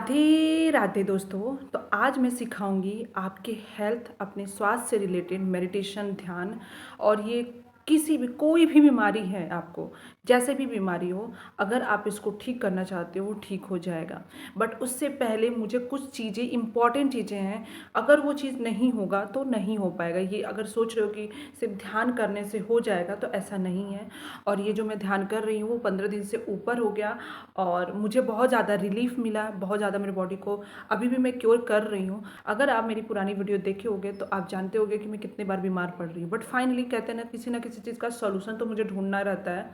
राधे राधे दोस्तों। तो आज मैं सिखाऊंगी आपके हेल्थ, अपने स्वास्थ्य से रिलेटेड मेडिटेशन, ध्यान। और ये किसी भी कोई भी बीमारी है, आपको जैसे भी बीमारी हो, अगर आप इसको ठीक करना चाहते हो वो ठीक हो जाएगा। बट उससे पहले मुझे कुछ चीज़ें, इंपॉर्टेंट चीज़ें हैं, अगर वो चीज़ नहीं होगा तो नहीं हो पाएगा। ये अगर सोच रहे हो कि सिर्फ ध्यान करने से हो जाएगा, तो ऐसा नहीं है। और ये जो मैं ध्यान कर रही हूँ वो 15 दिन से ऊपर हो गया और मुझे बहुत ज़्यादा रिलीफ मिला, बहुत ज़्यादा मेरे बॉडी को। अभी भी मैं क्योर कर रही हूँ। अगर आप मेरी पुरानी वीडियो देखे होगे तो आप जानते होगे कि मैं कितने बार बीमार पड़ रही हूँ, बट फाइनली कहते हैं ना किसी चीज़ का सॉल्यूशन तो मुझे ढूंढना रहता है।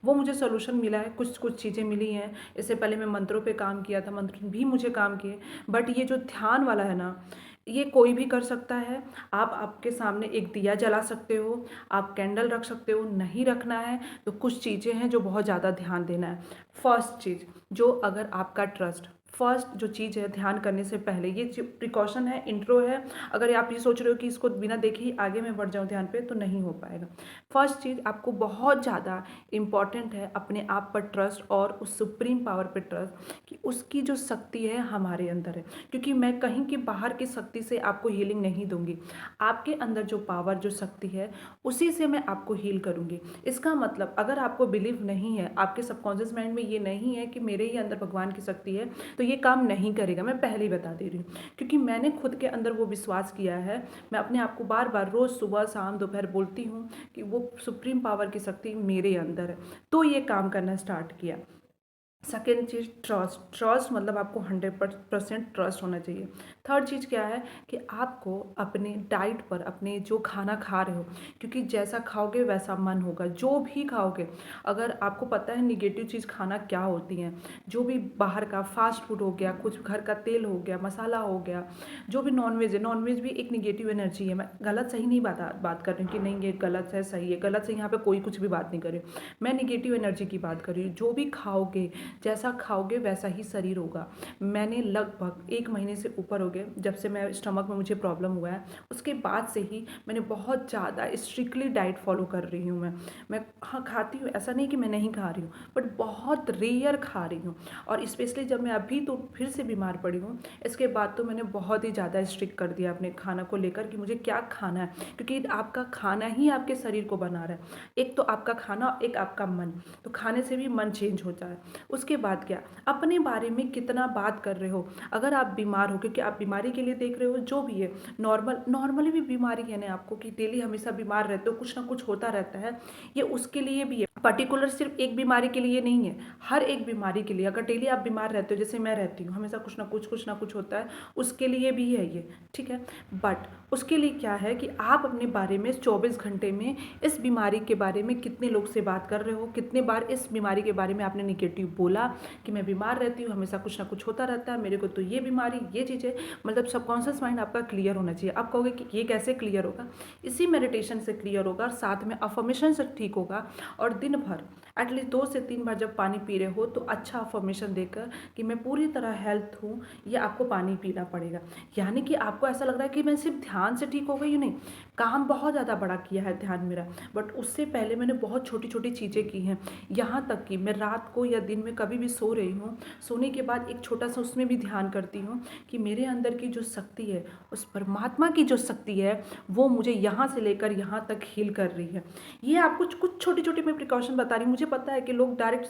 वो मुझे सॉल्यूशन मिला है, कुछ कुछ चीज़ें मिली हैं। इससे पहले मैं मंत्रों पे काम किया था, मंत्र भी मुझे काम किए। बट ये जो ध्यान वाला है ना, ये कोई भी कर सकता है। आप आपके सामने एक दिया जला सकते हो, आप कैंडल रख सकते हो, नहीं रखना है तो कुछ चीज़ें हैं जो बहुत ज़्यादा ध्यान देना है। फर्स्ट चीज़, जो अगर आपका ट्रस्ट, फर्स्ट जो चीज़ है ध्यान करने से पहले, ये जो प्रिकॉशन है, इंट्रो है। अगर आप ये सोच रहे हो कि इसको बिना देखे ही आगे मैं बढ़ जाऊँ ध्यान पे, तो नहीं हो पाएगा। फर्स्ट चीज़, आपको बहुत ज़्यादा इम्पॉर्टेंट है अपने आप पर ट्रस्ट और उस सुप्रीम पावर पर ट्रस्ट कि उसकी जो शक्ति है हमारे अंदर है। क्योंकि मैं कहीं की बाहर की शक्ति से आपको हीलिंग नहीं दूंगी। आपके अंदर जो पावर, जो शक्ति है, उसी से मैं आपको हील करूंगी। इसका मतलब, अगर आपको बिलीव नहीं है, आपके सबकॉन्शियस माइंड में ये नहीं है कि मेरे ही अंदर भगवान की शक्ति है, तो ये काम नहीं करेगा। मैं पहले ही बता दे रही हूँ, क्योंकि मैंने खुद के अंदर वो विश्वास किया है। मैं अपने आप को बार बार रोज़ सुबह शाम दोपहर बोलती हूँ कि वो सुप्रीम पावर की शक्ति मेरे अंदर है, तो ये काम करना स्टार्ट किया। सेकेंड चीज़, ट्रस्ट। ट्रस्ट मतलब आपको 100% ट्रस्ट होना चाहिए। थर्ड चीज़ क्या है कि आपको अपने डाइट पर, अपने जो खाना खा रहे हो, क्योंकि जैसा खाओगे वैसा मन होगा। जो भी खाओगे, अगर आपको पता है निगेटिव चीज़ खाना क्या होती हैं, जो भी बाहर का फास्ट फूड हो गया, कुछ घर का तेल हो गया, मसाला हो गया, जो भी नॉनवेज है, नॉनवेज भी एक निगेटिव एनर्जी है। मैं गलत सही नहीं बात कर रही हूँ कि नहीं ये गलत है सही है, गलत सही यहाँ पे कोई कुछ भी बात नहीं कर रही हूँ। मैं निगेटिव एनर्जी की बात कर रही हूँ। जो भी खाओगे, जैसा खाओगे वैसा ही शरीर होगा। मैंने लगभग 1 महीने से ऊपर हो गए, जब से मैं स्टमक में मुझे प्रॉब्लम हुआ है, उसके बाद से ही मैंने बहुत ज़्यादा स्ट्रिक्टली डाइट फॉलो कर रही हूँ। मैं हाँ खाती हूँ, ऐसा नहीं कि मैं नहीं खा रही हूँ, बट बहुत रेयर खा रही हूँ। और स्पेशली जब मैं अभी तो फिर से बीमार पड़ी हूँ, इसके बाद तो मैंने बहुत ही ज़्यादा स्ट्रिक्ट कर दिया अपने खाना को लेकर कि मुझे क्या खाना है, क्योंकि आपका खाना ही आपके शरीर को बना रहा है। एक तो आपका खाना, एक आपका मन, तो खाने से भी मन चेंज होता है। उसके बाद क्या, अपने बारे में कितना बात कर रहे हो। अगर आप बीमार हो, क्योंकि आप बीमारी के लिए देख रहे हो, जो भी है नॉर्मली भी बीमारी है ना आपको, कि डेली हमेशा बीमार रहते हो, कुछ ना कुछ होता रहता है, ये उसके लिए भी है। पर्टिकुलर सिर्फ एक बीमारी के लिए नहीं है, हर एक बीमारी के लिए। अगर डेली आप बीमार रहते हो, जैसे मैं रहती हूँ, हमेशा कुछ ना कुछ होता है, उसके लिए भी है ये, ठीक है। बट उसके लिए क्या है कि आप अपने बारे में 24 घंटे में इस बीमारी के बारे में कितने लोग से बात कर रहे हो, कितने बार इस बीमारी के बारे में आपने निगेटिव बोला कि मैं बीमार रहती हूँ, हमेशा कुछ ना कुछ होता रहता है, मेरे को तो ये बीमारी, ये चीज़ें। मतलब सबकॉन्शियस माइंड आपका क्लियर होना चाहिए। आप कहोगे कि ये कैसे क्लियर होगा, इसी मेडिटेशन से क्लियर होगा, साथ में अफर्मेशन से ठीक होगा। और दिन भर एटलीस्ट 2 से 3 बार जब पानी पी रहे हो, तो अच्छा अफर्मेशन देकर कि मैं पूरी तरह हेल्थ हूँ, ये आपको पानी पीना पड़ेगा। यानी कि आपको ऐसा लग रहा है कि मैं सिर्फ ध्यान से ठीक हो गई हूँ, नहीं, काम बहुत ज़्यादा बड़ा किया है ध्यान मेरा, बट उससे पहले मैंने बहुत छोटी छोटी चीज़ें की हैं। यहाँ तक कि मैं रात को या दिन में कभी भी सो रही हूँ, सोने के बाद एक छोटा सा उसमें भी ध्यान करती हूँ कि मेरे अंदर की जो शक्ति है, उस परमात्मा की जो शक्ति है, वो मुझे यहाँ से लेकर यहाँ तक हील कर रही है। ये आपको कुछ छोटी छोटी मैं प्रिकॉशन बता रही हूँ। मुझे पता है कि लोग डायरेक्ट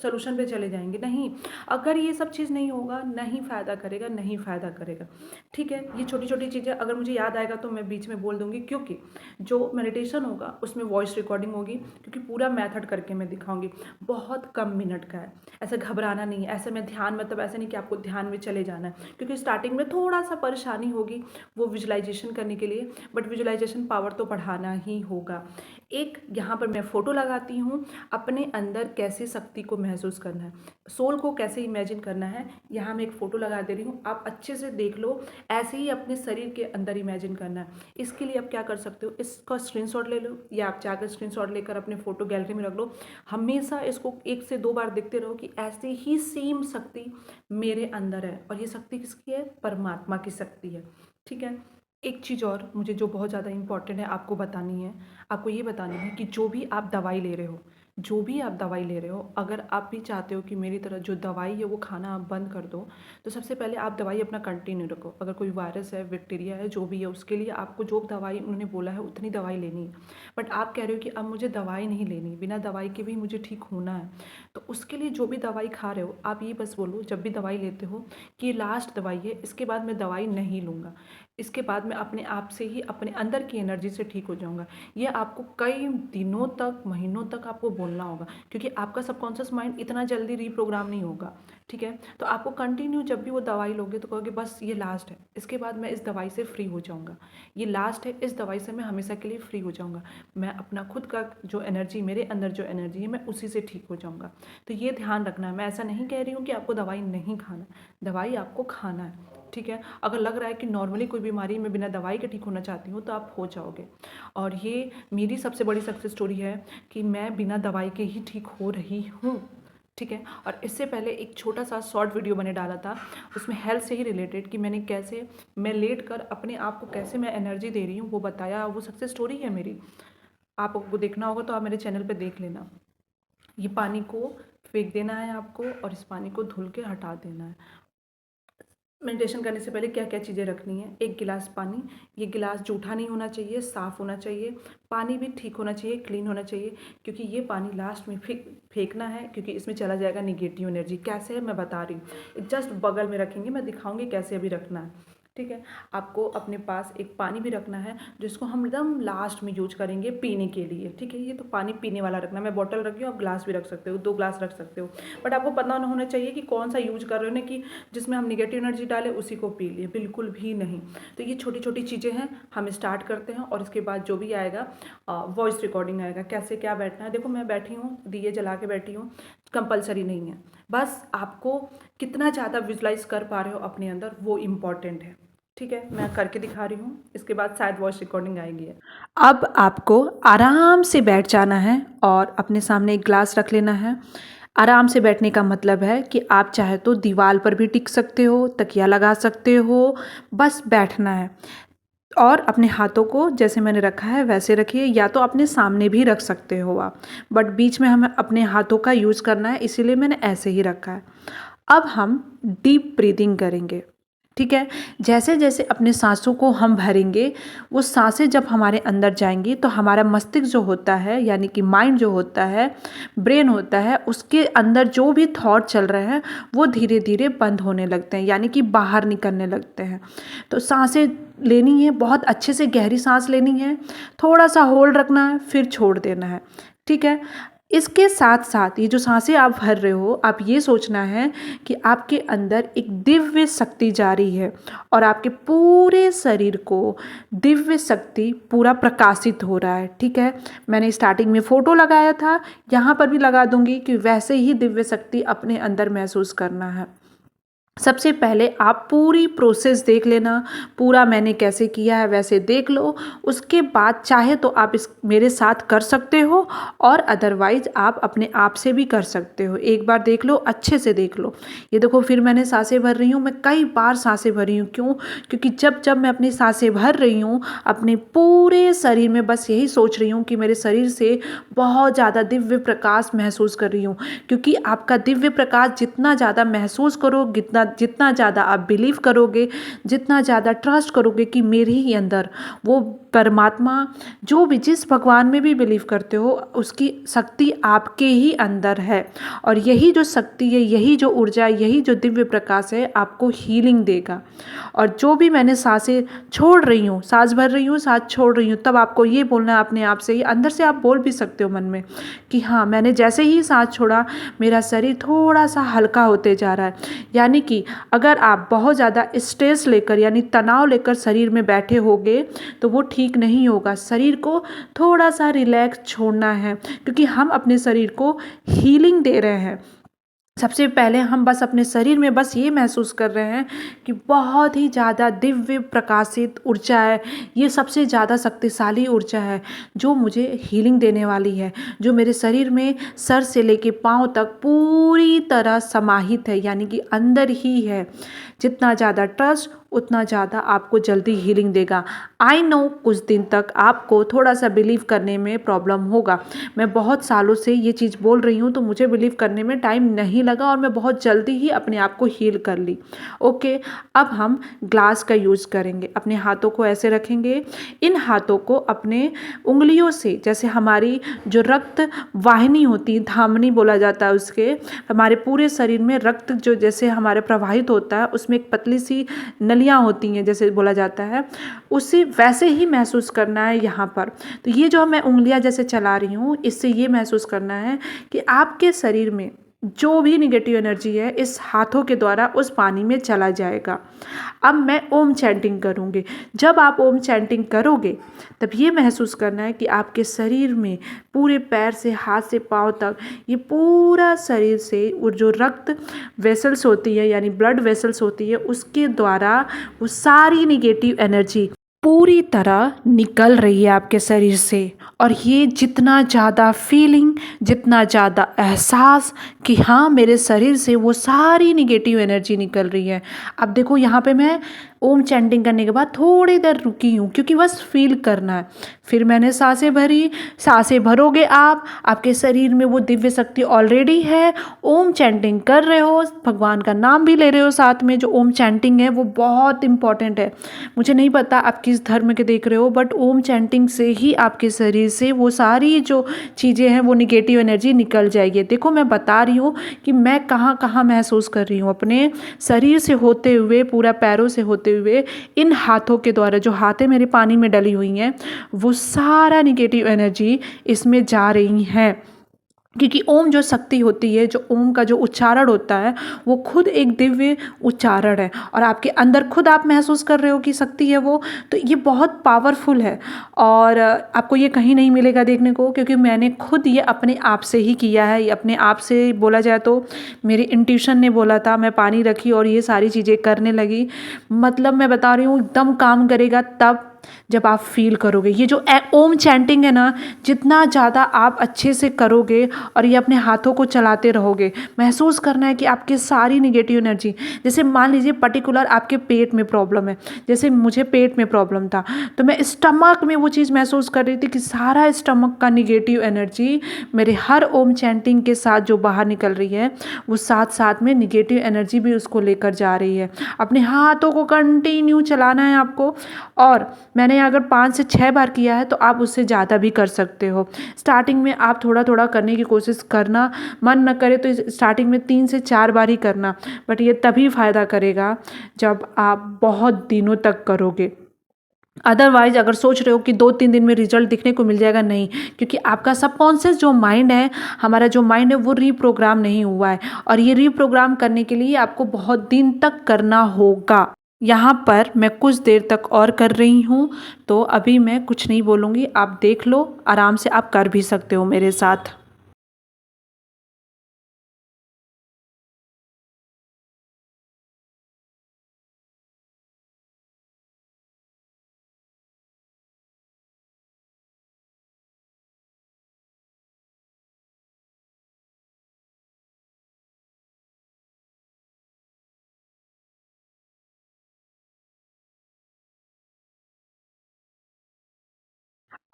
सोल्यूशन पे चले जाएंगे, नहीं, अगर ये सब चीज़ नहीं होगा, नहीं फ़ायदा करेगा, नहीं फ़ायदा करेगा, ठीक है। ये छोटी छोटी चीज़ें अगर मुझे याद आएगा तो मैं बीच में बोल दूंगी, क्योंकि जो मेडिटेशन होगा उसमें वॉइस रिकॉर्डिंग होगी, क्योंकि पूरा मेथड करके मैं दिखाऊंगी। बहुत कम मिनट का है, ऐसे घबराना नहीं है। ऐसे में ध्यान, मतलब ऐसे नहीं कि आपको ध्यान में चले जाना है, क्योंकि स्टार्टिंग में थोड़ा सा परेशानी होगी वो विजुलाइजेशन करने के लिए, बट विजुलाइजेशन पावर तो बढ़ाना ही होगा। एक यहाँ पर मैं फ़ोटो लगाती हूँ, अपने अंदर कैसे शक्ति को महसूस करना है, सोल को कैसे इमेजिन करना है, यहाँ मैं एक फ़ोटो लगा दे रही हूँ, आप अच्छे से देख लो। ऐसे ही अपने शरीर के अंदर इमेजिन करना है। इसके लिए आप क्या कर सकते हो, इसका स्क्रीनशॉट ले लो, या आप जाकर स्क्रीनशॉट लेकर अपने फ़ोटो गैलरी में रख लो। हमेशा इसको 1 से 2 बार देखते रहो कि ऐसे ही सेम शक्ति मेरे अंदर है, और ये शक्ति किसकी है, परमात्मा की शक्ति है, ठीक है। एक चीज़ और मुझे जो बहुत ज़्यादा इंपॉर्टेंट है आपको बतानी है, आपको ये बतानी है कि जो भी आप दवाई ले रहे हो, जो भी आप दवाई ले रहे हो, अगर आप भी चाहते हो कि मेरी तरह जो दवाई है वो खाना आप बंद कर दो, तो सबसे पहले आप दवाई अपना कंटिन्यू रखो। अगर कोई वायरस है, बैक्टीरिया है, जो भी है, उसके लिए आपको जो दवाई उन्होंने बोला है उतनी दवाई लेनी है। बट आप कह रहे हो कि अब मुझे दवाई नहीं लेनी, बिना दवाई के भी मुझे ठीक होना है, तो उसके लिए जो भी दवाई खा रहे हो, आप ये बस बोलो जब भी दवाई लेते हो कि ये लास्ट दवाई है, इसके बाद मैं दवाई नहीं लूँगा, इसके बाद मैं अपने आप से ही अपने अंदर की एनर्जी से ठीक हो जाऊँगा। ये आपको कई दिनों तक, महीनों तक आपको बोलना होगा, क्योंकि आपका सबकॉन्शियस माइंड इतना जल्दी रीप्रोग्राम नहीं होगा। ठीक है, तो आपको कंटिन्यू जब भी वो दवाई लोगे तो कहोगे बस ये लास्ट है, इसके बाद मैं इस दवाई से फ्री हो जाऊँगा, ये लास्ट है, इस दवाई से मैं हमेशा के लिए फ्री हो जाऊँगा, मैं अपना खुद का जो एनर्जी, मेरे अंदर जो एनर्जी है, मैं उसी से ठीक हो जाऊँगा। तो ये ध्यान रखना है। मैं ऐसा नहीं कह रही हूँ कि आपको दवाई नहीं खाना, दवाई आपको खाना है। ठीक है, अगर लग रहा है कि नॉर्मली कोई बीमारी में बिना दवाई के ठीक होना चाहती हूँ तो आप हो जाओगे। और ये मेरी सबसे बड़ी सक्सेस स्टोरी है कि मैं बिना दवाई के ही ठीक हो रही हूँ। ठीक है, और इससे पहले एक छोटा सा शॉर्ट वीडियो मैंने डाला था, उसमें हेल्थ से ही रिलेटेड, कि मैंने कैसे, मैं लेट कर अपने आप को कैसे मैं एनर्जी दे रही हूँ वो बताया। वो सक्सेस स्टोरी है मेरी, आपको देखना होगा तो आप मेरे चैनल पे देख लेना। ये पानी को फेंक देना है आपको और इस पानी को धुल के हटा देना है। मेडिटेशन करने से पहले क्या क्या चीज़ें रखनी है? एक गिलास पानी, ये गिलास जूठा नहीं होना चाहिए, साफ़ होना चाहिए, पानी भी ठीक होना चाहिए, क्लीन होना चाहिए, क्योंकि ये पानी लास्ट में फेंकना है, क्योंकि इसमें चला जाएगा निगेटिव एनर्जी। कैसे है मैं बता रही हूँ, जस्ट बगल में रखेंगे, मैं दिखाऊंगी कैसे अभी रखना है। ठीक है, आपको अपने पास एक पानी भी रखना है जिसको हम एकदम लास्ट में यूज करेंगे पीने के लिए। ठीक है, ये तो पानी पीने वाला रखना है। मैं बॉटल रखी हूँ, आप ग्लास भी रख सकते हो, 2 ग्लास रख सकते हो, बट आपको पता होना चाहिए कि कौन सा यूज कर रहे हो ना, कि जिसमें हम निगेटिव एनर्जी डालें उसी को पी लिए, बिल्कुल भी नहीं। तो ये छोटी छोटी चीज़ें हैं, हम स्टार्ट करते हैं और इसके बाद जो भी आएगा वॉइस रिकॉर्डिंग आएगा, कैसे क्या बैठना है। देखो मैं बैठी हूँ, दिए जला के बैठी हूँ, कंपलसरी नहीं है, बस आपको कितना ज़्यादा विजुलाइज कर पा रहे हो अपने अंदर वो इम्पॉर्टेंट है। ठीक है, मैं करके दिखा रही हूँ, इसके बाद शायद वॉइस रिकॉर्डिंग आएगी। अब आपको आराम से बैठ जाना है और अपने सामने एक ग्लास रख लेना है। आराम से बैठने का मतलब है कि आप चाहे तो दीवार पर भी टिक सकते हो, तकिया लगा सकते हो, बस बैठना है। और अपने हाथों को जैसे मैंने रखा है वैसे रखिए, या तो अपने सामने भी रख सकते हो आप, बट बीच में हमें अपने हाथों का यूज़ करना है, इसीलिए मैंने ऐसे ही रखा है। अब हम डीप ब्रीदिंग करेंगे। ठीक है, जैसे जैसे अपने सांसों को हम भरेंगे, वो सांसें जब हमारे अंदर जाएंगी तो हमारा मस्तिष्क जो होता है, यानी कि माइंड जो होता है, ब्रेन होता है, उसके अंदर जो भी थॉट चल रहे हैं वो धीरे धीरे बंद होने लगते हैं, यानी कि बाहर निकलने लगते हैं। तो सांसें लेनी है, बहुत अच्छे से गहरी सांस लेनी है, थोड़ा सा होल्ड रखना है, फिर छोड़ देना है। ठीक है, इसके साथ साथ ये जो सांसें आप भर रहे हो, आप ये सोचना है कि आपके अंदर एक दिव्य शक्ति जारी है और आपके पूरे शरीर को दिव्य शक्ति पूरा प्रकाशित हो रहा है। ठीक है, मैंने स्टार्टिंग में फ़ोटो लगाया था, यहाँ पर भी लगा दूंगी कि वैसे ही दिव्य शक्ति अपने अंदर महसूस करना है। सबसे पहले आप पूरी प्रोसेस देख लेना, पूरा मैंने कैसे किया है वैसे देख लो। उसके बाद चाहे तो आप इस मेरे साथ कर सकते हो और अदरवाइज आप अपने आप से भी कर सकते हो। एक बार देख लो, अच्छे से देख लो। ये देखो, फिर मैंने सांसें भर रही हूँ, मैं कई बार सांसें भरी हूँ। क्यों? क्योंकि जब जब मैं अपनी सांसें भर रही हूँ, अपने पूरे शरीर में बस यही सोच रही हूँ कि मेरे शरीर से बहुत ज़्यादा दिव्य प्रकाश महसूस कर रही हूँ। क्योंकि आपका दिव्य प्रकाश जितना ज़्यादा महसूस करोगे, जितना ज़्यादा आप बिलीव करोगे, जितना ज़्यादा ट्रस्ट करोगे कि मेरे ही अंदर वो परमात्मा, जो भी जिस भगवान में भी बिलीव करते हो, उसकी शक्ति आपके ही अंदर है। और यही जो शक्ति है, यही जो ऊर्जा है, यही जो दिव्य प्रकाश है, आपको हीलिंग देगा। और जो भी मैंने सांसें छोड़ रही हूँ, सांस भर रही हूँ, सांस छोड़ रही हूँ, तब आपको ये बोलना है अपने आप से ही, अंदर से आप बोल भी सकते हो मन में कि हाँ, मैंने जैसे ही सांस छोड़ा मेरा शरीर थोड़ा सा हल्का होते जा रहा है। यानी कि अगर आप बहुत ज़्यादा स्ट्रेस लेकर, यानी तनाव लेकर शरीर में बैठे होगे तो वो ठीक नहीं होगा। शरीर को थोड़ा सा रिलैक्स छोड़ना है, क्योंकि हम अपने शरीर को हीलिंग दे रहे हैं। सबसे पहले हम बस अपने शरीर में बस ये महसूस कर रहे हैं कि बहुत ही ज़्यादा दिव्य प्रकाशित ऊर्जा है, ये सबसे ज़्यादा शक्तिशाली ऊर्जा है जो मुझे हीलिंग देने वाली है, जो मेरे शरीर में सर से लेके पाँव तक पूरी तरह समाहित है, यानी कि अंदर ही है। जितना ज़्यादा ट्रस्ट उतना ज़्यादा आपको जल्दी हीलिंग देगा। आई नो कुछ दिन तक आपको थोड़ा सा बिलीव करने में प्रॉब्लम होगा। मैं बहुत सालों से ये चीज़ बोल रही हूँ, तो मुझे बिलीव करने में टाइम नहीं लगा और मैं बहुत जल्दी ही अपने आप को हील कर ली। ओके, अब हम ग्लास का यूज़ करेंगे। अपने हाथों को ऐसे रखेंगे, इन हाथों को अपने उंगलियों से, जैसे हमारी जो रक्त वाहिनी होती है, धामनी बोला जाता है उसके, हमारे पूरे शरीर में रक्त जो जैसे हमारे प्रवाहित होता है, उसमें एक पतली सी नलियाँ होती हैं जैसे बोला जाता है, उसे वैसे ही महसूस करना है यहाँ पर। तो ये जो मैं उंगलियाँ जैसे चला रही हूँ, इससे ये महसूस करना है कि आपके शरीर में जो भी निगेटिव एनर्जी है इस हाथों के द्वारा उस पानी में चला जाएगा। अब मैं ओम चैंटिंग करूँगी। जब आप ओम चैंटिंग करोगे तब ये महसूस करना है कि आपके शरीर में पूरे पैर से हाथ से पाँव तक, ये पूरा शरीर से वो जो रक्त वेसल्स होती है यानी ब्लड वेसल्स होती है, उसके द्वारा वो सारी निगेटिव एनर्जी पूरी तरह निकल रही है आपके शरीर से। और ये जितना ज़्यादा फीलिंग, जितना ज़्यादा एहसास कि हाँ मेरे शरीर से वो सारी निगेटिव एनर्जी निकल रही है। अब देखो यहाँ पे मैं ओम चैंटिंग करने के बाद थोड़ी देर रुकी हूँ क्योंकि बस फील करना है। फिर मैंने सांसें भरी, सांसें भरोगे आप, आपके शरीर में वो दिव्य शक्ति ऑलरेडी है। ओम चैंटिंग कर रहे हो, भगवान का नाम भी ले रहे हो साथ में। जो ओम चैंटिंग है वो बहुत इंपॉर्टेंट है। मुझे नहीं पता आप किस धर्म के देख रहे हो, बट ओम चैंटिंग से ही आपके शरीर से वो सारी जो चीज़ें हैं वो निगेटिव एनर्जी निकल जाएगी। देखो मैं बता रही हूँ कि मैं कहाँ कहाँ महसूस कर रही हूँ, अपने शरीर से होते हुए, पूरा पैरों से होते हुए, इन हाथों के द्वारा, जो हाथें मेरे पानी में डली हुई हैं, वो सारा निगेटिव एनर्जी इसमें जा रही हैं। क्योंकि ओम जो शक्ति होती है, जो ओम का जो उच्चारण होता है, वो खुद एक दिव्य उच्चारण है और आपके अंदर खुद आप महसूस कर रहे हो कि शक्ति है वो। तो ये बहुत पावरफुल है और आपको ये कहीं नहीं मिलेगा देखने को, क्योंकि मैंने खुद ये अपने आप से ही किया है। ये अपने आप से बोला जाए तो मेरी इंट्यूशन ने बोला था, मैं पानी रखी और ये सारी चीज़ें करने लगी। मतलब मैं बता रही हूँ एकदम काम करेगा तब जब आप फील करोगे। ये जो ओम चैंटिंग है ना, जितना ज़्यादा आप अच्छे से करोगे और ये अपने हाथों को चलाते रहोगे, महसूस करना है कि आपकी सारी निगेटिव एनर्जी, जैसे मान लीजिए पर्टिकुलर आपके पेट में प्रॉब्लम है, जैसे मुझे पेट में प्रॉब्लम था, तो मैं स्टमक में वो चीज़ महसूस कर रही थी कि सारा स्टमक का निगेटिव एनर्जी मेरे हर ओम चैंटिंग के साथ जो बाहर निकल रही है, वो साथ साथ में निगेटिव एनर्जी भी उसको लेकर जा रही है। अपने हाथों को कंटिन्यू चलाना है आपको, और मैंने अगर 5 से 6 बार किया है तो आप उससे ज़्यादा भी कर सकते हो। स्टार्टिंग में आप थोड़ा थोड़ा करने की कोशिश करना, मन न करे तो स्टार्टिंग में 3 से 4 बार ही करना, बट ये तभी फ़ायदा करेगा जब आप बहुत दिनों तक करोगे। अदरवाइज अगर सोच रहे हो कि 2-3 दिन में रिजल्ट दिखने को मिल जाएगा, नहीं, क्योंकि आपका सबकॉन्शियस जो माइंड है, हमारा जो माइंड है वो रीप्रोग्राम नहीं हुआ है, और ये रीप्रोग्राम करने के लिए आपको बहुत दिन तक करना होगा। यहाँ पर मैं कुछ देर तक और कर रही हूँ, तो अभी मैं कुछ नहीं बोलूँगी, आप देख लो, आराम से आप कर भी सकते हो मेरे साथ।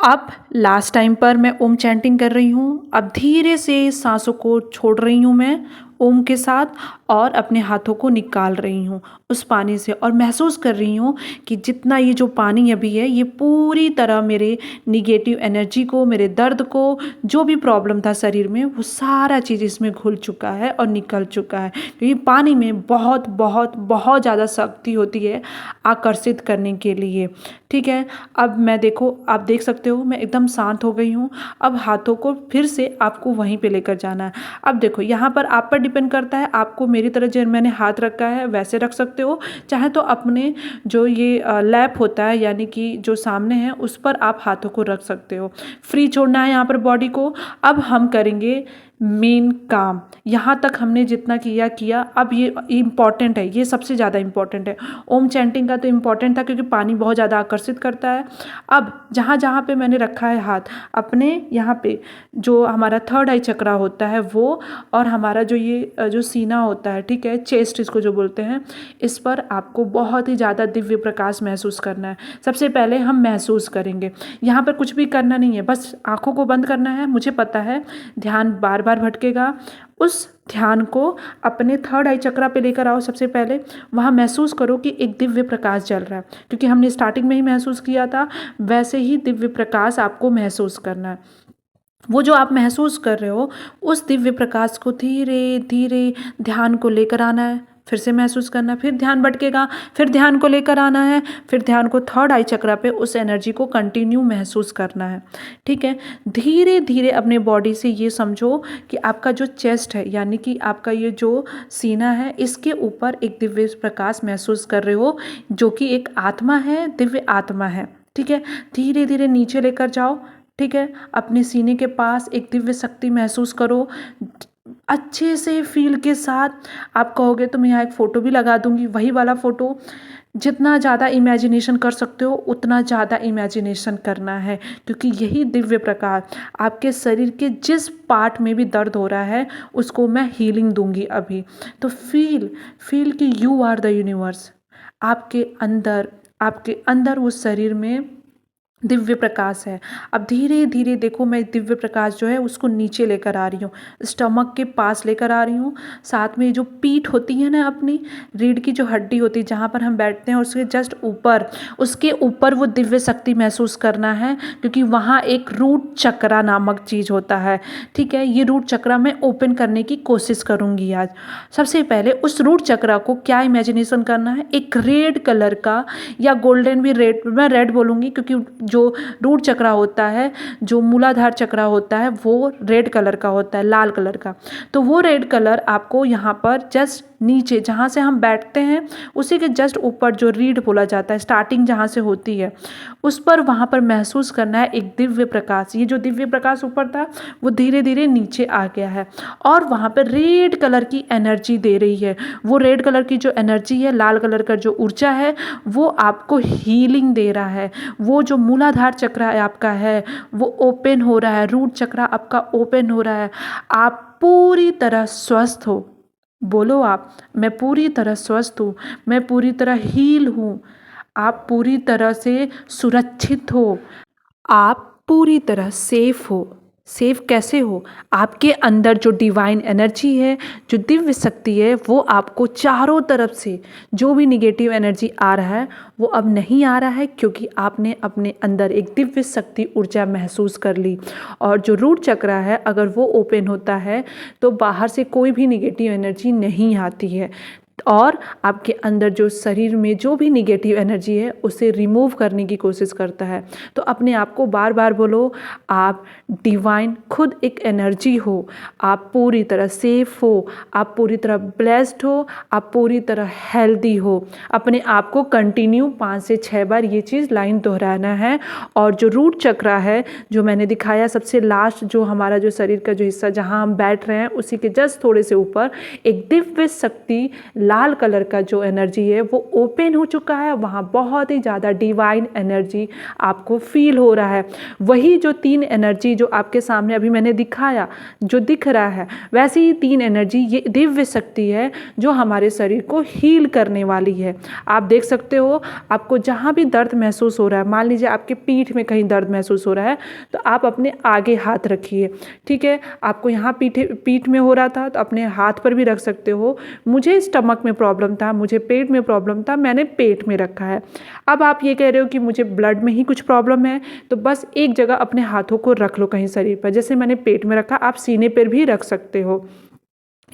अब लास्ट टाइम पर मैं ओम चैंटिंग कर रही हूँ। अब धीरे से सांसों को छोड़ रही हूँ मैं ओम के साथ, और अपने हाथों को निकाल रही हूँ उस पानी से, और महसूस कर रही हूँ कि जितना ये जो पानी अभी है, ये पूरी तरह मेरे निगेटिव एनर्जी को, मेरे दर्द को, जो भी प्रॉब्लम था शरीर में, वो सारा चीज़ इसमें घुल चुका है और निकल चुका है। क्योंकि पानी में बहुत बहुत बहुत ज़्यादा शक्ति होती है आकर्षित करने के लिए। ठीक है, अब मैं, देखो आप देख सकते हो मैं एकदम शांत हो गई हूँ। अब हाथों को फिर से आपको वहीं पे लेकर जाना है। अब देखो यहाँ पर आप पर डिपेंड करता है, आपको मेरी तरह जो मैंने हाथ रखा है वैसे रख सकते हो, चाहे तो अपने जो ये लैप होता है यानी कि जो सामने है उस पर आप हाथों को रख सकते हो। फ्री छोड़ना है यहाँ पर बॉडी को। अब हम करेंगे मेन काम। यहाँ तक हमने जितना किया। अब ये इम्पॉर्टेंट है, ये सबसे ज़्यादा इम्पॉर्टेंट है। ओम चैंटिंग का तो इम्पॉर्टेंट था क्योंकि पानी बहुत ज़्यादा आकर्षित करता है। अब जहाँ जहाँ पे मैंने रखा है हाथ, अपने यहाँ पे जो हमारा थर्ड आई चक्रा होता है वो, और हमारा जो ये जो सीना होता है, ठीक है, चेस्ट इसको जो बोलते हैं, इस पर आपको बहुत ही ज़्यादा दिव्य प्रकाश महसूस करना है। सबसे पहले हम महसूस करेंगे, यहाँ पर कुछ भी करना नहीं है, बस आँखों को बंद करना है। मुझे पता है ध्यान बार बार भटकेगा, उस ध्यान को अपने थर्ड आई चक्रा पे लेकर आओ। सबसे पहले वहाँ महसूस करो कि एक दिव्य प्रकाश जल रहा है, क्योंकि हमने स्टार्टिंग में ही महसूस किया था, वैसे ही दिव्य प्रकाश आपको महसूस करना है। वो जो आप महसूस कर रहे हो, उस दिव्य प्रकाश को धीरे धीरे ध्यान को लेकर आना है, फिर से महसूस करना, फिर ध्यान भटकेगा, फिर ध्यान को लेकर आना है, फिर ध्यान को थर्ड आई चक्रा पे उस एनर्जी को कंटिन्यू महसूस करना है। ठीक है, धीरे धीरे अपने बॉडी से ये समझो कि आपका जो चेस्ट है, यानी कि आपका ये जो सीना है, इसके ऊपर एक दिव्य प्रकाश महसूस कर रहे हो, जो कि एक आत्मा है, दिव्य आत्मा है। ठीक है, धीरे धीरे नीचे लेकर जाओ। ठीक है, अपने सीने के पास एक दिव्य शक्ति महसूस करो, अच्छे से फील के साथ। आप कहोगे तो मैं यहाँ एक फ़ोटो भी लगा दूंगी, वही वाला फ़ोटो। जितना ज़्यादा इमेजिनेशन कर सकते हो उतना ज़्यादा इमेजिनेशन करना है, क्योंकि यही दिव्य प्रकाश आपके शरीर के जिस पार्ट में भी दर्द हो रहा है उसको मैं हीलिंग दूंगी अभी। तो फील कि यू आर द यूनिवर्स। आपके अंदर उस शरीर में दिव्य प्रकाश है। अब धीरे धीरे देखो, मैं दिव्य प्रकाश जो है उसको नीचे लेकर आ रही हूँ, स्टमक के पास लेकर आ रही हूँ। साथ में जो पीठ होती है ना, अपनी रीढ़ की जो हड्डी होती है जहाँ पर हम बैठते हैं, उसके जस्ट ऊपर, उसके ऊपर वो दिव्य शक्ति महसूस करना है, क्योंकि वहाँ एक रूट चक्रा नामक चीज़ होता है। ठीक है, ये रूट चक्रा मैं ओपन करने की कोशिश करूँगी आज। सबसे पहले उस रूट चक्रा को क्या इमेजिनेशन करना है, एक रेड कलर का, या गोल्डन भी, रेड, मैं रेड बोलूँगी क्योंकि जो रूट चक्रा होता है, जो मूलाधार चक्रा होता है, वो रेड कलर का होता है, लाल कलर का। तो वो रेड कलर आपको यहाँ पर जस्ट नीचे जहाँ से हम बैठते हैं उसी के जस्ट ऊपर, जो रीढ़ बोला जाता है, स्टार्टिंग जहाँ से होती है, उस पर वहाँ पर महसूस करना है एक दिव्य प्रकाश। ये जो दिव्य प्रकाश ऊपर था वो धीरे धीरे नीचे आ गया है, और वहाँ पर रेड कलर की एनर्जी दे रही है। वो रेड कलर की जो एनर्जी है, लाल कलर का जो ऊर्जा है, वो आपको हीलिंग दे रहा है। वो जो मूलाधार चक्रा आपका है वो ओपन हो रहा है, रूट चक्रा आपका ओपन हो रहा है। आप पूरी तरह स्वस्थ हो। बोलो आप, मैं पूरी तरह स्वस्थ हूँ, मैं पूरी तरह हील हूँ। आप पूरी तरह से सुरक्षित हो, आप पूरी तरह सेफ हो। सेफ कैसे हो? आपके अंदर जो डिवाइन एनर्जी है, जो दिव्य शक्ति है, वो आपको चारों तरफ से जो भी निगेटिव एनर्जी आ रहा है वो अब नहीं आ रहा है, क्योंकि आपने अपने अंदर एक दिव्य शक्ति ऊर्जा महसूस कर ली। और जो रूट चक्रा है, अगर वो ओपन होता है तो बाहर से कोई भी निगेटिव एनर्जी नहीं आती है, और आपके अंदर जो शरीर में जो भी निगेटिव एनर्जी है उसे रिमूव करने की कोशिश करता है। तो अपने आप को बार बार बोलो, आप डिवाइन खुद एक एनर्जी हो, आप पूरी तरह सेफ हो, आप पूरी तरह ब्लेस्ड हो, आप पूरी तरह हेल्दी हो। अपने आप को कंटिन्यू 5 से 6 बार ये चीज़ लाइन दोहराना है। और जो रूट चक्रा है, जो मैंने दिखाया सबसे लास्ट, जो हमारा जो शरीर का जो हिस्सा जहाँ हम बैठ रहे हैं उसी के जस्ट थोड़े से ऊपर एक दिव्य शक्ति, लाल कलर का जो एनर्जी है वो ओपन हो चुका है। वहाँ बहुत ही ज़्यादा डिवाइन एनर्जी आपको फील हो रहा है। वही जो 3 एनर्जी जो आपके सामने अभी मैंने दिखाया, जो दिख रहा है, वैसे ही 3 एनर्जी, ये दिव्य शक्ति है जो हमारे शरीर को हील करने वाली है। आप देख सकते हो, आपको जहाँ भी दर्द महसूस हो रहा है, मान लीजिए आपके पीठ में कहीं दर्द महसूस हो रहा है, तो आप अपने आगे हाथ रखिए। ठीक है, आपको यहाँ पीठ में हो रहा था तो अपने हाथ पर भी रख सकते हो। मुझे स्टमक में प्रॉब्लम था, मुझे पेट में प्रॉब्लम था, मैंने पेट में रखा है। अब आप ये कह रहे हो कि मुझे ब्लड में ही कुछ प्रॉब्लम है, तो बस एक जगह अपने हाथों को रख लो कहीं शरीर पर, जैसे मैंने पेट में रखा, आप सीने पर भी रख सकते हो।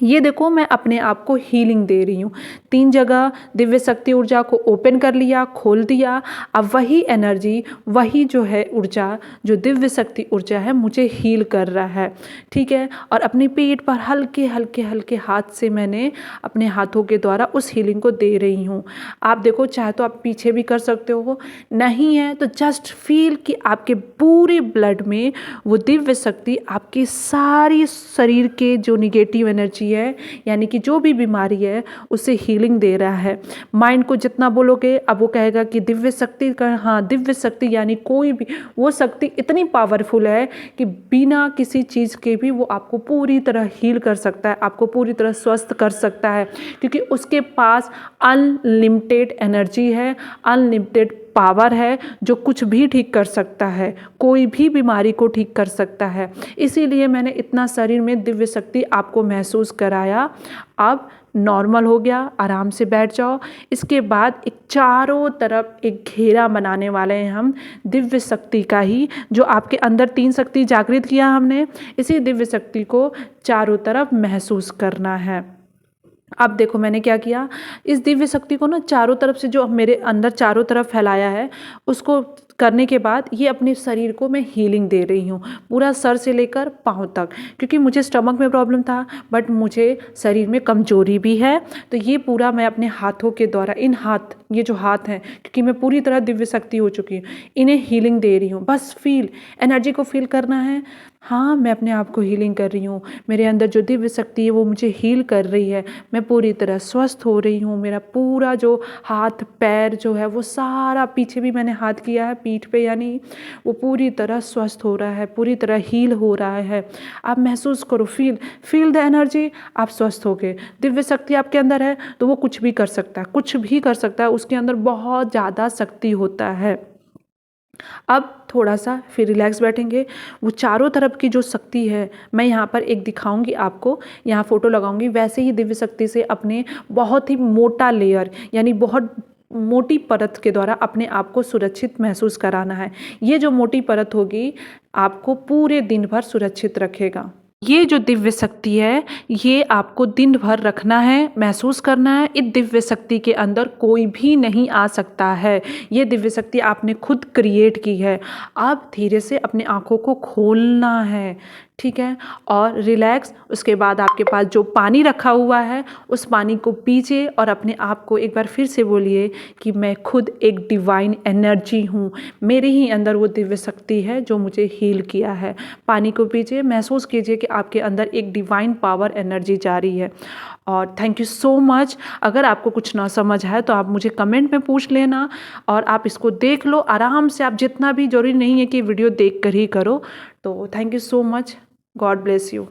ये देखो मैं अपने आप को हीलिंग दे रही हूँ। 3 जगह दिव्य शक्ति ऊर्जा को ओपन कर लिया, खोल दिया। अब वही एनर्जी, वही जो है ऊर्जा, जो दिव्य शक्ति ऊर्जा है, मुझे हील कर रहा है। ठीक है। और अपने पेट पर हल्के हल्के हल्के हाथ से मैंने अपने हाथों के द्वारा उस हीलिंग को दे रही हूँ। आप देखो, चाहे तो आप पीछे भी कर सकते हो, नहीं है तो जस्ट फील कि आपके पूरे ब्लड में वो दिव्य शक्ति आपकी सारी शरीर के जो निगेटिव एनर्जी है, यानी कि जो भी बीमारी है, उसे हीलिंग दे रहा है। माइंड को जितना बोलोगे, अब वो कहेगा कि दिव्य शक्ति का, हाँ दिव्य शक्ति यानी कोई भी वो शक्ति इतनी पावरफुल है कि बिना किसी चीज़ के भी वो आपको पूरी तरह हील कर सकता है, आपको पूरी तरह स्वस्थ कर सकता है, क्योंकि उसके पास अनलिमिटेड एनर्जी है, अनलिमिटेड पावर है, जो कुछ भी ठीक कर सकता है, कोई भी बीमारी को ठीक कर सकता है। इसीलिए मैंने इतना शरीर में दिव्य शक्ति आपको महसूस कराया। अब नॉर्मल हो गया, आराम से बैठ जाओ। इसके बाद एक चारों तरफ एक घेरा बनाने वाले हैं हम दिव्य शक्ति का ही, जो आपके अंदर 3 शक्ति जागृत किया हमने, इसी दिव्य शक्ति को चारों तरफ महसूस करना है। अब देखो मैंने क्या किया, इस दिव्य शक्ति को ना चारों तरफ से, जो मेरे अंदर चारों तरफ फैलाया है, उसको करने के बाद ये अपने शरीर को मैं हीलिंग दे रही हूँ, पूरा सर से लेकर पाँव तक, क्योंकि मुझे स्टमक में प्रॉब्लम था, बट मुझे शरीर में कमजोरी भी है। तो ये पूरा मैं अपने हाथों के द्वारा, इन हाथ, ये जो हाथ हैं, क्योंकि मैं पूरी तरह दिव्य शक्ति हो चुकी हूँ, इन्हें हीलिंग दे रही हूँ। बस फील, एनर्जी को फील करना है। हाँ, मैं अपने आप को हीलिंग कर रही हूँ, मेरे अंदर जो दिव्य शक्ति है वो मुझे हील कर रही है, मैं पूरी तरह स्वस्थ हो रही हूँ। मेरा पूरा जो हाथ पैर जो है वो सारा, पीछे भी मैंने हाथ किया है पीठ पे, यानी वो पूरी तरह स्वस्थ हो रहा है, पूरी तरह हील हो रहा है। आप महसूस करो, फील द एनर्जी, आप स्वस्थ हो गए। दिव्य शक्ति आपके अंदर है तो वो कुछ भी कर सकता है, कुछ भी कर सकता है, उसके अंदर बहुत ज़्यादा शक्ति होता है। अब थोड़ा सा फिर रिलैक्स बैठेंगे। वो चारों तरफ की जो शक्ति है, मैं यहाँ पर एक दिखाऊंगी आपको, यहाँ फोटो लगाऊंगी, वैसे ही दिव्य शक्ति से अपने बहुत ही मोटा लेयर, यानी बहुत मोटी परत के द्वारा अपने आप को सुरक्षित महसूस कराना है। ये जो मोटी परत होगी आपको पूरे दिन भर सुरक्षित रखेगा। ये जो दिव्य शक्ति है, ये आपको दिन भर रखना है, महसूस करना है। इस दिव्य शक्ति के अंदर कोई भी नहीं आ सकता है। ये दिव्य शक्ति आपने खुद क्रिएट की है। आप धीरे से अपनी आँखों को खोलना है, ठीक है, और रिलैक्स। उसके बाद आपके पास जो पानी रखा हुआ है, उस पानी को पीजिए और अपने आप को एक बार फिर से बोलिए कि मैं खुद एक डिवाइन एनर्जी हूँ, मेरे ही अंदर वो दिव्य शक्ति है जो मुझे हील किया है। पानी को पीजिए, महसूस कीजिए कि आपके अंदर एक डिवाइन पावर एनर्जी जा रही है। और थैंक यू सो मच। अगर आपको कुछ ना समझ आए तो आप मुझे कमेंट में पूछ लेना, और आप इसको देख लो आराम से। आप जितना भी, जरूरी नहीं है कि वीडियो देख कर ही करो। तो thank you so much. God bless you.